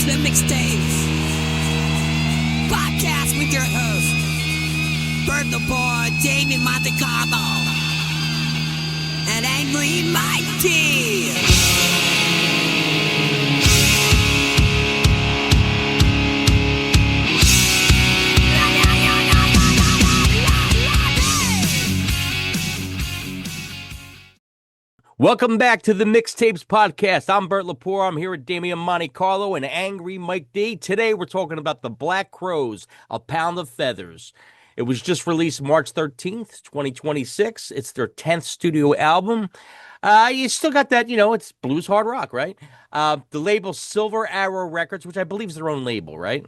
to the Mixtapes Podcast with your host, Bert the Boy, Damien Monte Carlo, and Angry Mikey. Welcome back to the Mixtapes Podcast. I'm Bert Lepore. I'm here with Damian Monte Carlo and Angry Mike D. Today we're talking about the Black Crowes, A Pound of Feathers. It was just released March 13th, 2026. It's their 10th studio album. You still got that, it's blues hard rock, right? The label Silver Arrow Records, which I believe is their own label, right?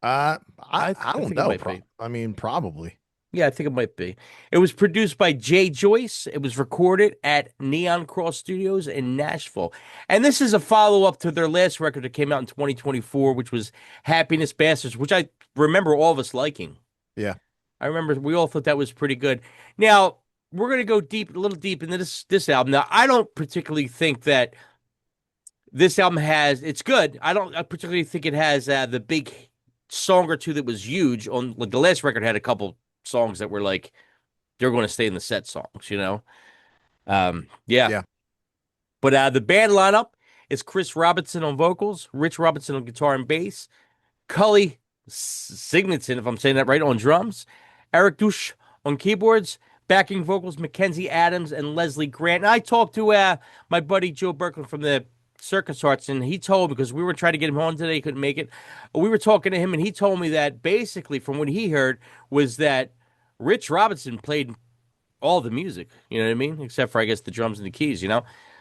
I I don't think it know. might be. I mean, probably. Yeah, I think it might be. It was produced by Jay Joyce. It was recorded at Neon Cross Studios in Nashville. And this is a follow-up to their last record that came out in 2024, which was Happiness Bastards, which I remember all of us liking. Yeah. I remember we all thought that was pretty good. Now, we're going to go a little deep into this album. Now, I don't particularly think that this album it's good. I particularly think it has the big song or two that was huge. Like the last record had a couple songs that were like they're going to stay in the set songs, yeah. But the band lineup is Chris Robinson on vocals, Rich Robinson on guitar and bass, Cully Signaton, if I'm saying that right, on drums, Eric Dush on keyboards, backing vocals Mackenzie Adams and Leslie Grant. And I talked to my buddy Joe Berkland from the Circus Arts, and he told me, because we were trying to get him on today, he couldn't make it. We were talking to him, and he told me that basically from what he heard was that Rich Robinson played all the music, you know what I mean? Except for, I guess, the drums and the keys,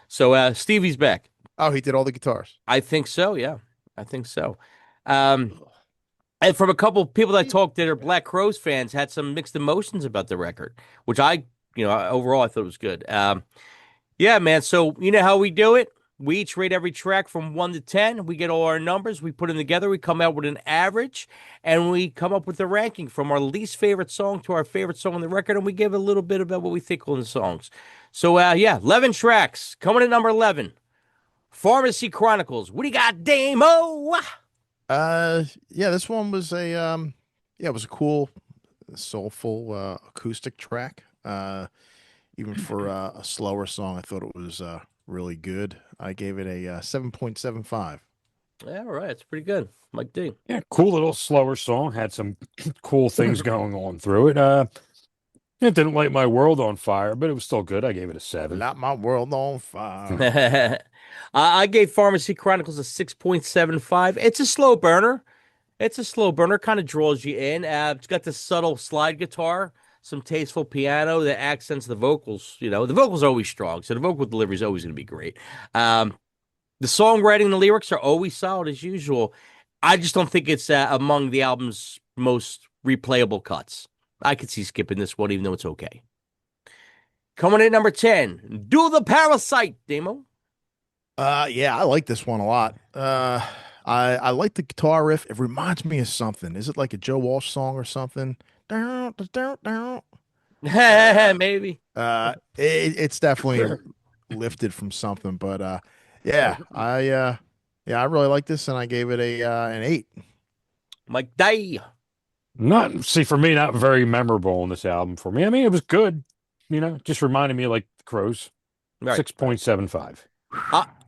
So Stevie's back. Oh, he did all the guitars. I think so, yeah. I think so. And from a couple of people that I talked that are Black Crowes fans, had some mixed emotions about the record, which overall I thought was good. Yeah, man, so you know how we do it? We each rate every track from 1 to 10. We get all our numbers. We put them together. We come out with an average, and we come up with a ranking from our least favorite song to our favorite song on the record, and we give a little bit about what we think on the songs. So, 11 tracks. Coming at number 11, Pharmacy Chronicles. What do you got, Damo? Yeah, this one was it was a cool, soulful acoustic track. Even for a slower song, I thought it was really good. I gave it a 7.75. Yeah, all right. It's pretty good. Mike D. Yeah, cool little slower song. Had some cool things going on through it. It didn't light my world on fire, but it was still good. I gave it a 7. Light my world on fire. I gave Pharmacy Chronicles a 6.75. It's a slow burner. Kind of draws you in. It's got the subtle slide guitar, some tasteful piano that accents the vocals. The vocals are always strong, so the vocal delivery is always going to be great. The songwriting, the lyrics are always solid as usual. I just don't think it's among the album's most replayable cuts. I could see skipping this one, even though it's okay. Coming in at number 10, Do the Parasite, Damo. Yeah, I like this one a lot. I like the guitar riff. It reminds me of something. Is it like a Joe Walsh song or something? Maybe. It's definitely lifted from something, but I really like this, and I gave it an 8. Mike Day. For me, not very memorable on this album for me. I mean, it was good, just reminded me of like the Crows. Right. 6.75.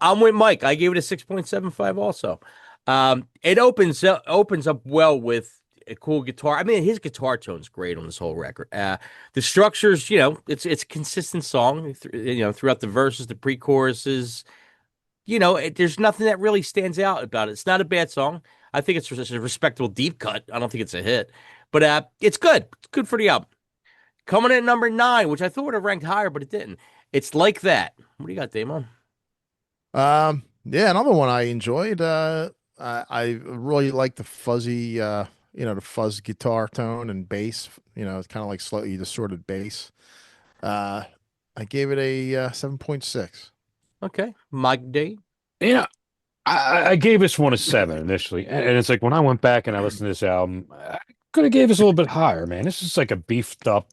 I'm with Mike. I gave it a 6.75 also. It opens up well with a cool guitar. I mean, his guitar tone's great on this whole record. The structures, it's a consistent song, throughout the verses, the pre-choruses. There's nothing that really stands out about it. It's not a bad song. I think it's a respectable deep cut. I don't think it's a hit, but it's good. It's good for the album. Coming in at number 9, which I thought would have ranked higher, but it didn't. It's Like That. What do you got, Damon? Yeah, another one I enjoyed. I really like the fuzzy, the fuzz guitar tone and bass. It's kind of like slightly distorted bass. I gave it a 7.6. Okay, Mike D. Yeah, I gave this one a 7 initially, and it's like when I went back and I listened to this album, I could have gave this a little bit higher, man. This is like a beefed up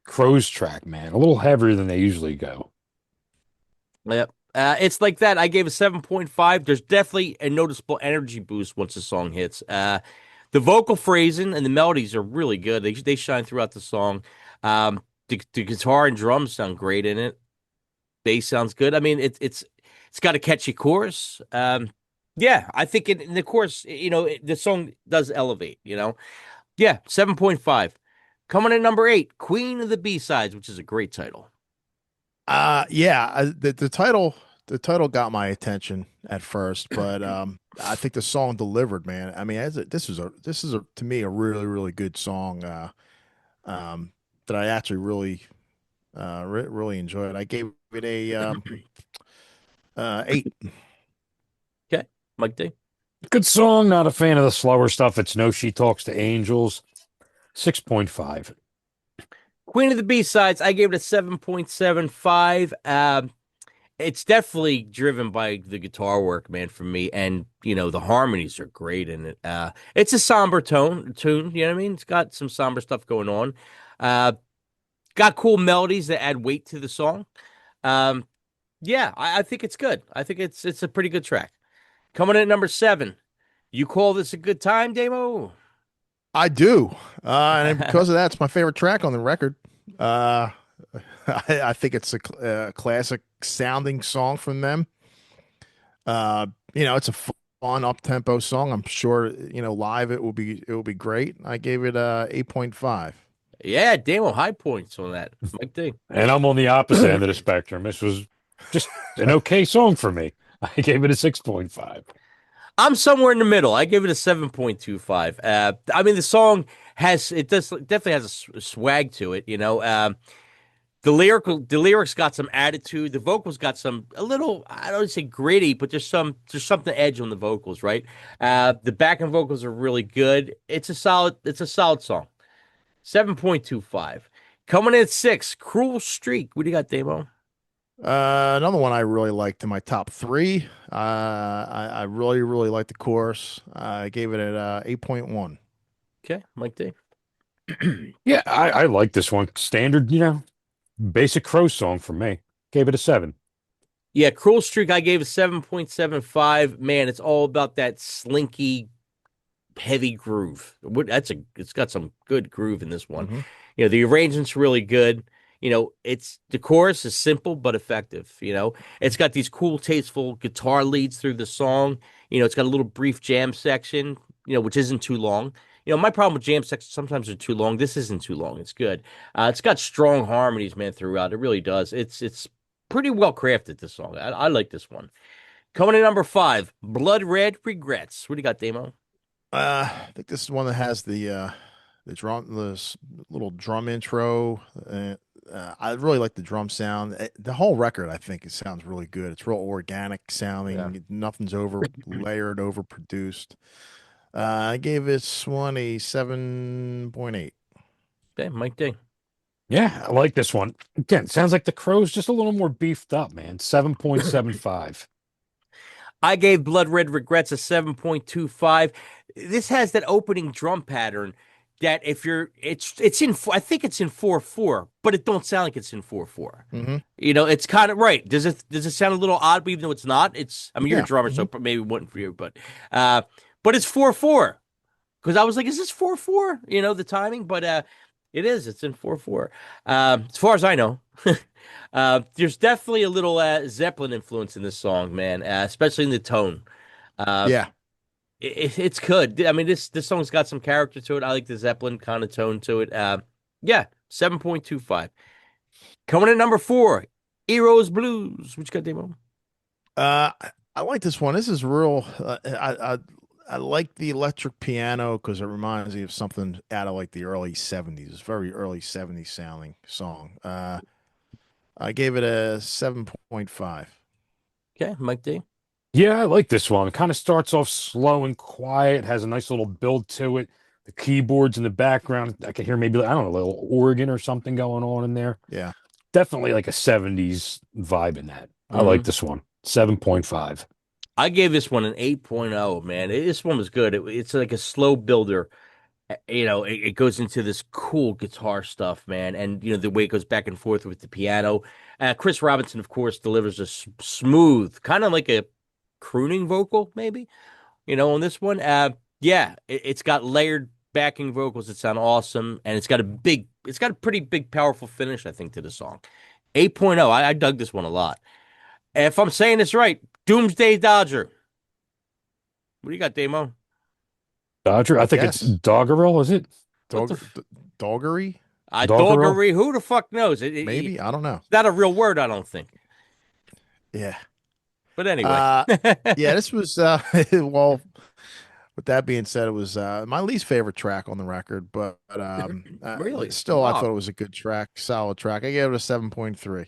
Crows track, man, a little heavier than they usually go. Yep. It's like that. I gave a 7.5. There's definitely a noticeable energy boost once the song hits. The vocal phrasing and the melodies are really good. They shine throughout the song. The guitar and drums sound great in it. Bass sounds good. I mean, it's got a catchy chorus. Yeah, I think in the chorus, the song does elevate. Yeah, 7.5. Coming in number 8, Queen of the B-sides, which is a great title. Yeah, the title got my attention at first, but I think the song delivered, man. I mean, this is a to me a really really good song um that I actually really enjoyed. I gave it a 8. Okay, Mike D. Good song. Not a fan of the slower stuff. It's No She Talks to Angels. 6.5. Queen of the B-sides, I gave it a 7.75. It's definitely driven by the guitar work, man, for me. And, the harmonies are great in it. It's a somber tune, you know what I mean? It's got some somber stuff going on. Uh, got cool melodies that add weight to the song. Um, yeah, I think it's good. I think it's a pretty good track. Coming in at number 7. You call this a good time, Damo? I do, and because of that, it's my favorite track on the record. Uh, I think it's a classic sounding song from them. It's a fun up tempo song. I'm sure live it will be great. I gave it 8.5. Yeah, Damo, high points on that. Mike D. And I'm on the opposite end of the spectrum. This was just an okay song for me. I gave it a 6.5. I'm somewhere in the middle. I give it a 7.25. I mean, the song definitely has a swag to it. The lyrics got some attitude. The vocals got a little, I don't say gritty, but there's something edge on the vocals, right? The backing vocals are really good. It's a solid song. 7.25. Coming in at 6, Cruel Streak. What do you got, Damo? Another one I really liked in my top three. I really, really liked the chorus. I gave it at 8.1. Okay, Mike D. Yeah, I like this one. Standard, basic Crow song for me. Gave it a 7. Yeah, Cruel Streak, I gave a 7.75. Man, it's all about that slinky, heavy groove. It's got some good groove in this one. Hmm. The arrangement's really good. It's the chorus is simple but effective. It's got these cool, tasteful guitar leads through the song. It's got a little brief jam section, which isn't too long. My problem with jam sections sometimes they're too long. This isn't too long. It's good. It's got strong harmonies, man, throughout. It really does. It's pretty well crafted. This song, I like this one. Coming in number 5, Blood Red Regrets. What do you got, Damo? I think this is one that has the little drum intro. I really like the drum sound. The whole record, I think, it sounds really good. It's real organic sounding. Yeah. Nothing's over layered, overproduced. I gave this one a 7.8. Okay, Mike D. Yeah, I like this one. Again, sounds like the Crow's just a little more beefed up, man. 7.75. I gave Blood Red Regrets a 7.25. This has that opening drum pattern that if you're it's in I think it's in 4/4, but it don't sound like it's in 4/4. Hmm. It's kind of right. Does it sound a little odd even though it's not? I mean you're a Yeah. drummer so maybe it wasn't for you, but it's 4/4. Because I was like, is this 4/4? The timing, but it is. It's in 4/4. As far as I know. There's definitely a little Zeppelin influence in this song, man, especially in the tone. Uh, Yeah. it's good. I mean, this song's got some character to it. I like the Zeppelin kind of tone to it. Yeah, 7.25. Coming in number 4, Heroes Blues. Which got Damo? I like this one. This is real. I like the electric piano because it reminds me of something out of like the early 70s. It's very early 70s sounding song. I gave it a 7.5. Okay, Mike D. Yeah, I like this one. It kind of starts off slow and quiet, has a nice little build to it. The keyboards in the background, I can hear maybe, I don't know, a little organ or something going on in there. Yeah. Definitely like a 70s vibe in that. I like Mhm. this one. 7.5. I gave this one an 8.0, man. This one was good. It's like a slow builder. It goes into this cool guitar stuff, man, and the way it goes back and forth with the piano. Chris Robinson, of course, delivers a smooth, kind of like a crooning vocal, maybe, on this one. Yeah, it's got layered backing vocals that sound awesome, and it's got a pretty big, powerful finish, I think, to the song. 8.0, I dug this one a lot. If I'm saying this right, Doomsday Dodger. What do you got, Damo? Dodger. I think it's Yes. Doggerel, is it? What the Dog, Doggery, Doggerel? doggery? Who the fuck knows? maybe. I don't know. It's not a real word, I don't think. Yeah. But anyway. Uh, yeah. This was well. With that being said, it was my least favorite track on the record, but Really? still, I Wow. thought it was a good track, solid track. I gave it a 7.3.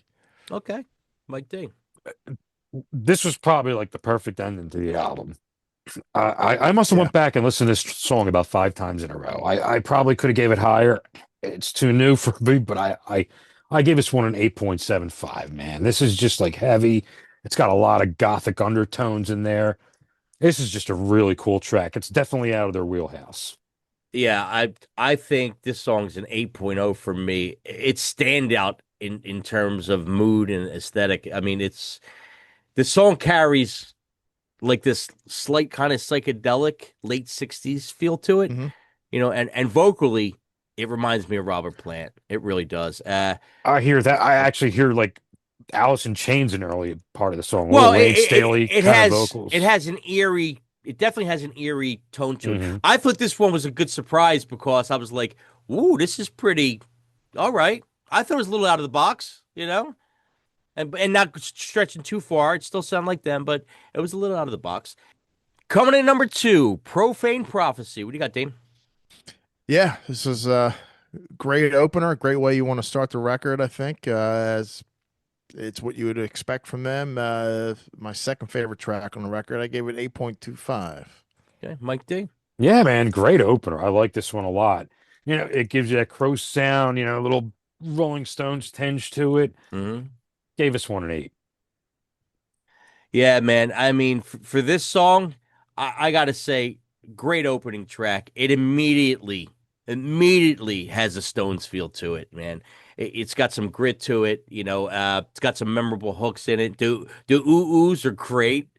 Okay. Mike D. This was probably like the perfect ending to the album. I must have Yeah. went back and listened to this song about 5 times in a row. I probably could have gave it higher. It's too new for me, but I gave this one an 8.75, man. This is just like heavy. It's got a lot of gothic undertones in there. This is just a really cool track. It's definitely out of their wheelhouse. Yeah, I think this song's an 8.0 for me. It's standout in terms of mood and aesthetic. I mean, the song carries like this slight kind of psychedelic late 60s feel to it, Hmm. and vocally it reminds me of Robert Plant. It really does. I hear that. I actually hear like Alice in Chains in early part of the song. Well, Little Wayne Staley it kind of has vocals. it has an eerie. It definitely has an eerie tone to it. Hmm. I thought this one was a good surprise because I was like, "Ooh, this is pretty all right." I thought it was a little out of the box, and not stretching too far. It still sounded like them, but it was a little out of the box. Coming in number two, Profane Prophecy. What do you got, Dame? Yeah, this is a great opener, great way you want to start the record, I think, as it's what you would expect from them. My second favorite track on the record, I gave it 8.25. Okay, Mike D. Yeah, man, great opener. I like this one a lot. It gives you that crow sound, a little Rolling Stones tinge to it. Hmm. Gave us one an 8. Yeah, man. I mean, for this song, I gotta say, great opening track. It immediately has a Stones feel to it, man. It's got some grit to it, it's got some memorable hooks in it. The ooh-oohs are great.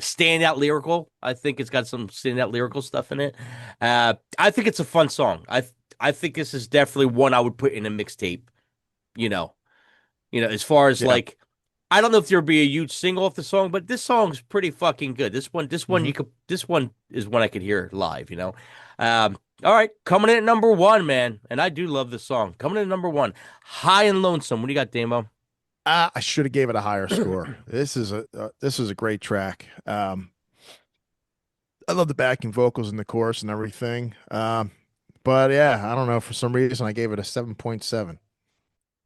Standout lyrical. I think it's got some standout lyrical stuff in it. I think it's a fun song. I think this is definitely one I would put in a mixtape, you know. As far as Yeah. like I don't know if there'll be a huge single off the song, but this song's pretty fucking good. Hmm. This one is one I could hear live. All right, coming in at number one, man, and I do love this song. Coming in at number one, High and Lonesome. What do you got, Damo? I should have gave it a higher score. This is a great track. I love the backing vocals and the chorus and everything. But yeah, I don't know. For some reason, I gave it a 7.7.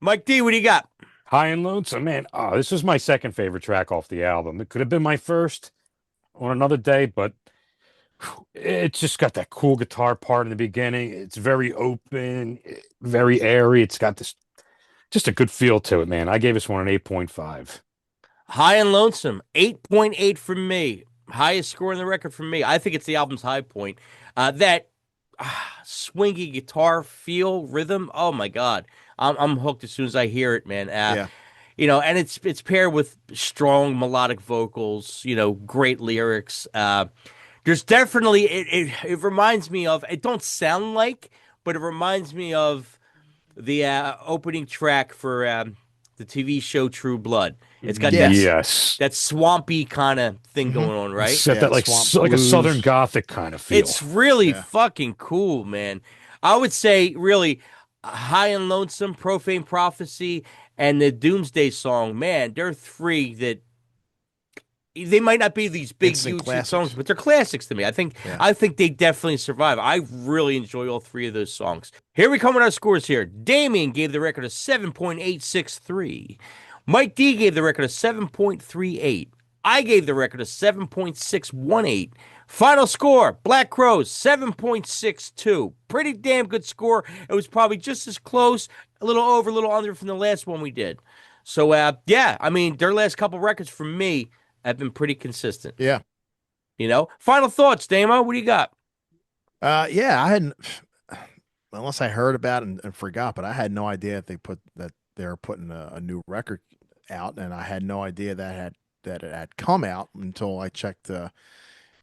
Mike D, what do you got? High and Lonesome, man. Oh, this is my second favorite track off the album. It could have been my first on another day, but it's just got that cool guitar part in the beginning. It's very open, very airy. It's got this just a good feel to it, man. I gave this one an 8.5. High and Lonesome, 8.8 from me. Highest score in the record from me. I think it's the album's high point. That swingy guitar feel, rhythm. Oh my God. I'm hooked as soon as I hear it, man. Yeah. And it's paired with strong melodic vocals, great lyrics. There's definitely it reminds me of it don't sound like, but it reminds me of the opening track for the TV show True Blood. It's got Yes. Yes. that swampy kind of thing Hmm. going on, right? It's got that like Swamp like a Southern Blues. Gothic kind of feel. It's really Yeah. fucking cool, man. I would say really High and Lonesome, Profane Prophecy, and the Doomsday Song, man, they're three that they might not be these big Instant huge hit classics. songs, but they're classics to me. I think Yeah. I think they definitely survive. I really enjoy all three of those songs. Here we come with our scores here. Damien gave the record a 7.863. Mike D gave the record a 7.38. I gave the record a 7.618. Final score, Black Crows, 7.62. Pretty damn good score. It was probably just as close, a little over, a little under from the last one we did. So, yeah, I mean, their last couple records for me have been pretty consistent. Yeah. Final thoughts, Damo. What do you got? Yeah, I hadn't, unless I heard about it and forgot, but I had no idea that they were putting a new record out, and I had no idea that it had come out until I checked,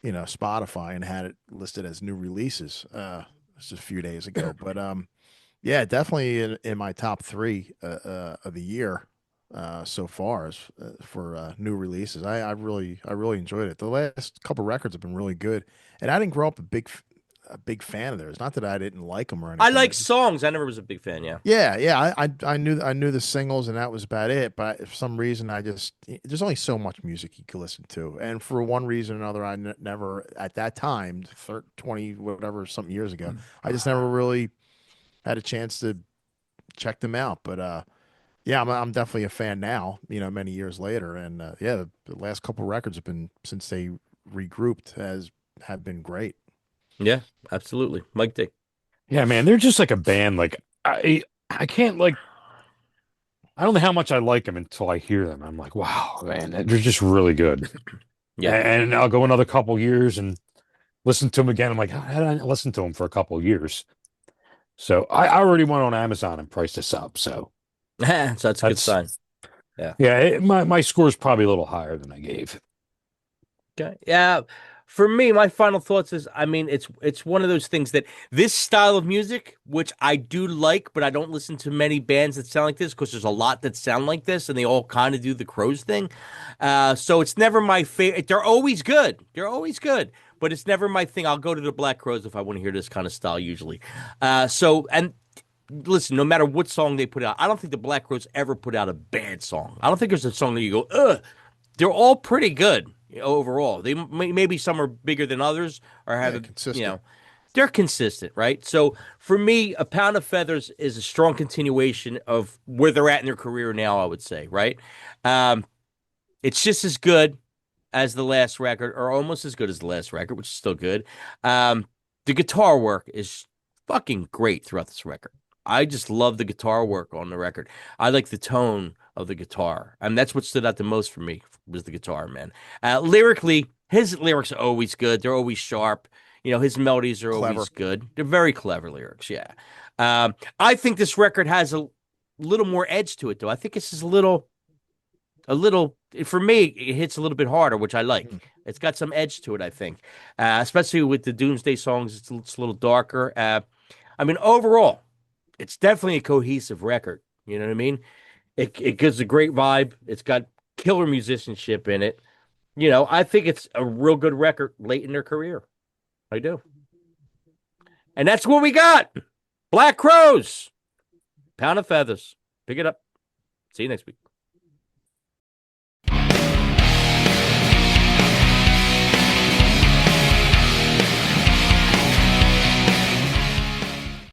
Spotify and had it listed as new releases, just a few days ago. But yeah, definitely in my top three of the year so far as for new releases. I really enjoyed it. The last couple records have been really good, and I didn't grow up a big fan of theirs. Not that I didn't like them or I anything. like songs. I never was a big fan. Yeah. Yeah, yeah. I knew the singles and that was about it. But for some reason, there's only so much music you can listen to, and for one reason or another, never at that time, 20 whatever something years ago, I just never really had a chance to check them out. But yeah, I'm definitely a fan now. Many years later, and yeah, the last couple records have been since they regrouped has have been great. Yeah, absolutely. Mike Dick. Yeah, man, they're just like a band. Like I can't like I don't know how much I like them until I hear them. I'm like, wow, man, they're just really good. Yeah. And I'll go another couple years and listen to them again. I'm like, how did I not listen to them for a couple years? So I already went on Amazon and priced this up. So So that's a good that's sign. Yeah. yeah, my score is probably a little higher than I gave. Okay. Yeah. For me, my final thoughts is, I mean, it's one of those things that this style of music, which I do like, but I don't listen to many bands that sound like this because there's a lot that sound like this, and they all kind of do the Crows thing. So it's never my favorite. They're always good. They're always good, but it's never my thing. I'll go to the Black Crows if I want to hear this kind of style usually. And listen, no matter what song they put out, I don't think the Black Crows ever put out a bad song. I don't think there's a song that you go, ugh. They're all pretty good overall. They maybe some are bigger than others or have Yeah, you consistent. know, they're consistent, right? So for me, A Pound of Feathers is a strong continuation of where they're at in their career now, I would say, right? Um, it's just as good as the last record, or almost as good as the last record, which is still good. The guitar work is fucking great throughout this record. I just love the guitar work on the record. I like the tone of the guitar, and that's what stood out the most for me was the guitar, man. Lyrically, his lyrics are always good. They're always sharp. His melodies are Clever. always good. They're very clever lyrics, yeah. I think this record has a little more edge to it, though. I think it's just a little for me it hits a little bit harder, which I like. Hmm. It's got some edge to it, I think, especially with the Doomsday songs. It's a little darker. I mean, overall, it's definitely a cohesive record. You know what I mean? It gives a great vibe. It's got killer musicianship in it. I think it's a real good record late in their career. I do. And that's what we got. Black Crows, Pound of Feathers. Pick it up. See you next week.